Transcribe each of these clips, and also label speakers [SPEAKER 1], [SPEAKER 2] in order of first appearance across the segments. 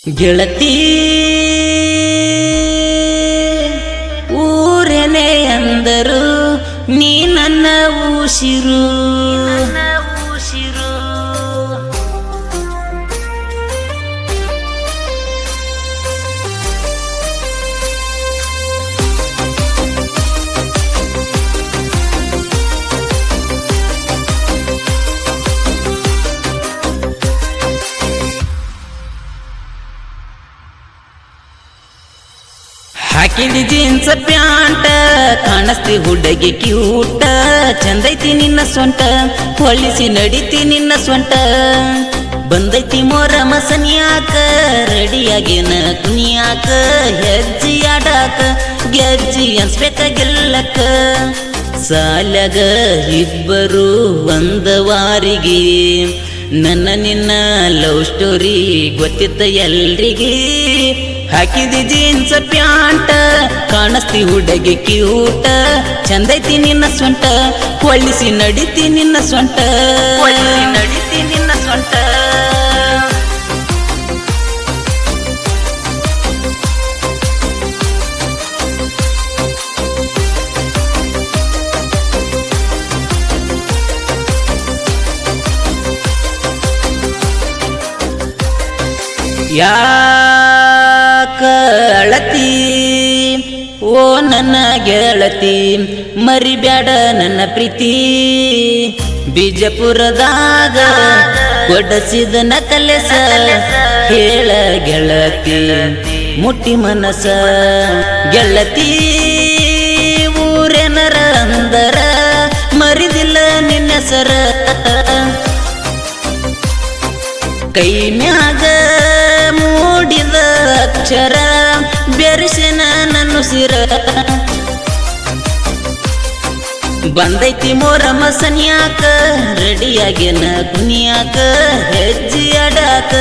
[SPEAKER 1] ಗೆಳತಿ ಊರೇನೆ ಅಂದರು ನೀ ನನ್ನ ಉಸಿರು ಹಾಕಿದಿ ಜೀನ್ಸ್ ಪ್ಯಾಂಟ ಕಾಣಿಸ್ತಿ ಹುಡುಗಿ ಕ್ಯೂಟ ಚಂದೈತಿ ನಿನ್ನ ಸೊಂಟ ಹೊಳಿಸಿ ನಡಿತಿ ನಿನ್ನ ಸೊಂಟ ಬಂದೈತಿ ಮೋರ ಮಸನ್ಯಾಕ ರೆಡಿಯಾಗಿನ ಕುನಿಯಾಕ ಹೆಜ್ಜಿ ಆಡಾಕ ಗೆಜ್ಜಿ ಅನ್ಸ್ಬೇಕ ಗೆಲ್ಲಕ ಸಾಲಗ ಇಬ್ಬರು ಒಂದ ವಾರಿಗೆ ನನ್ನ ನಿನ್ನ ಲವ್ ಸ್ಟೋರಿ ಗೊತ್ತಿತ್ತ ಎಲ್ರಿಗೆ ಹಾಕಿದಿ ಜೀನ್ಸ್ ಪ್ಯಾಂಟ ಕಾಣಿಸ್ತಿ ಹುಡುಗಿ ಕ್ಯೂಟ ಚಂದೈತಿ ನಿನ್ನ ಸೊಂಟ ಹೊಳಿಸಿ ನಡಿತಿ ನಿನ್ನ ಸೊಂಟ ನಡಿತಿ ನಿನ್ನ ಸೊಂಟ ಯಾಕ ಅಳತಿ ಓ ನನ್ನ ಗೆಳತಿ ಮರಿಬ್ಯಾಡ ನನ್ನ ಪ್ರೀತಿ ಬಿಜಾಪುರದಾಗ ಕೊಡಸಿದ ನಕಲೆಸ ಹೇಳ ಗೆಳತಿ ಮುಟ್ಟಿ ಮನಸ ಗೆಳತಿ ಊರೇನರ ಅಂದರ ಮರಿದಿಲ್ಲ ನಿನ್ನೆಸರ ಕೈ ಮ್ಯಾಗ ಮೂಡಿದ ಅಕ್ಷರ ಬೆರೆಸಿನ ನನ್ನ ಸಿರ ಬಂದೈತಿ ಮೋರ ಮಸನ್ಯಾಕ ರೆಡಿಯಾಗಿನ ಕುನಿಯಾಕ ಹೆಜ್ಜಿ ಅಡಾಕ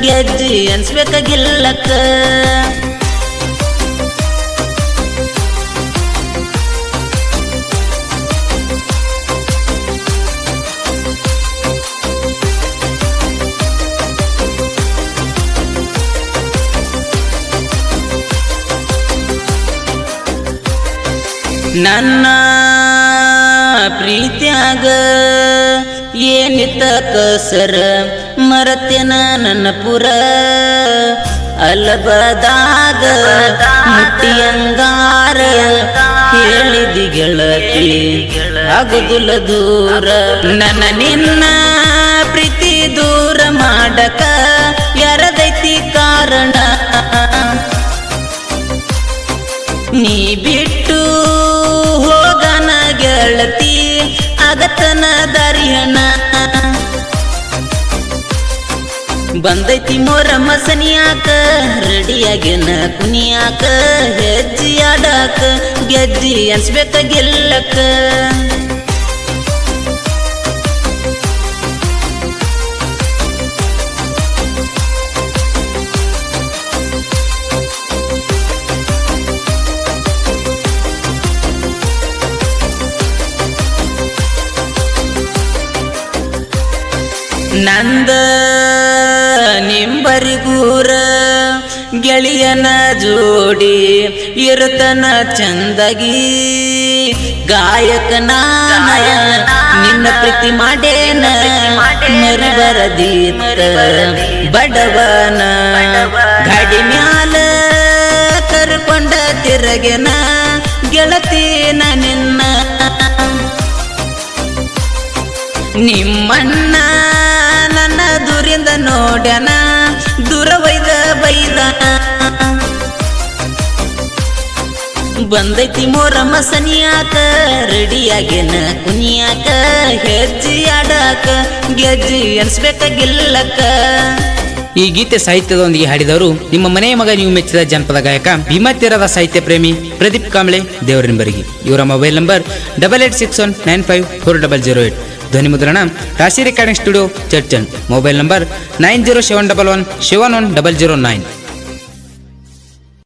[SPEAKER 1] ಗೆಜ್ಜಿ ಅನ್ಸ್ಬೇಕ ಗೆಲ್ಲಕ ನನ್ನ ಪ್ರೀತ್ಯಾಗ ಏನಿತ್ತ ಕಸರ ಮರತೆನ ನನ್ನ ಪುರ ಅಲಬದಾಗ ಮುಟ್ಟಿಯಂಗಾರ ಹೇಳಿದಿ ಗೆಳತಿ ಆಗುದಿಲ್ಲ ದೂರ ನನ್ನ ನಿನ್ನ ಪ್ರೀತಿ ದೂರ ಮಾಡಕ ಯಾರದೈತಿ ಕಾರಣ ನೀ ಬಿಟ್ಟು ಹೋಗನ ಗೆಳತಿ ಆಗತನ ದಾರಿಯಣ ಬಂದೈತಿ ಮೋರ ಮಸನಿಯಾಕ ರೆಡಿಯಾಗಿನ ಕುನಿಯಾಕ ಹೆಜ್ಜಿ ಆಡಾಕ ಗೆಜ್ಜಿ ಅನ್ಸ್ಬೇಕ ಗೆಲ್ಲಕ ನಂದ ನಿಂಬರಿಗೂರ ಗೆಳೆಯನ ಜೋಡಿ ಇರುತನ ಚಂದಗಿ ಗಾಯಕ ನಾನ ನಿನ್ನ ಪ್ರೀತಿ ಮಾಡೇನ ಮರಿ ಬರದೀತ ಬಡವನ ಗಾಡಿ ಮ್ಯಾಲ ಕರ್ಕೊಂಡ ತಿರಗೆನ ಗೆಳತಿನ ನಿನ್ನ ನಿಮ್ಮಣ್ಣ ನನ್ನ ದೂರಿಂದ ನೋಡ್ಯಾನ ದೂರ ಒಯ್ದ ಬೈದ ಬಂದೈತಿ ಮೋರ ಮಸನಿಯಾಕ ರೆಡಿಯಾಗಿನ ಕುನಿಯಾಕ ಹೆಜ್ಜಿ ಆಡಾಕ ಗೆಜ್ಜಿ ಅನ್ಸ್ಬೇಕ ಗೆಲ್ಲಕ
[SPEAKER 2] ಈ ಗೀತೆ ಸಾಹಿತ್ಯದೊಂದಿಗೆ ಹಾಡಿದವರು ನಿಮ್ಮ ಮನೆಯ ಮಗ ನೀವು ಮೆಚ್ಚಿದ ಜನಪದ ಗಾಯಕ ಭೀಮಾ ಸಾಹಿತ್ಯ ಪ್ರೇಮಿ ಪ್ರದೀಪ್ ಕಾಂಬ್ಳೆ ದೇವರಿನಬರಗಿ. ಇವರ ಮೊಬೈಲ್ ನಂಬರ್ 8861954008. ಧ್ವನಿ ಮುದ್ರಣ ರಾಶಿ ರೆಕಾರ್ಡಿಂಗ್ ಸ್ಟುಡಿಯೋ ಚರ್ಚನ್. Mobile number 9071171009.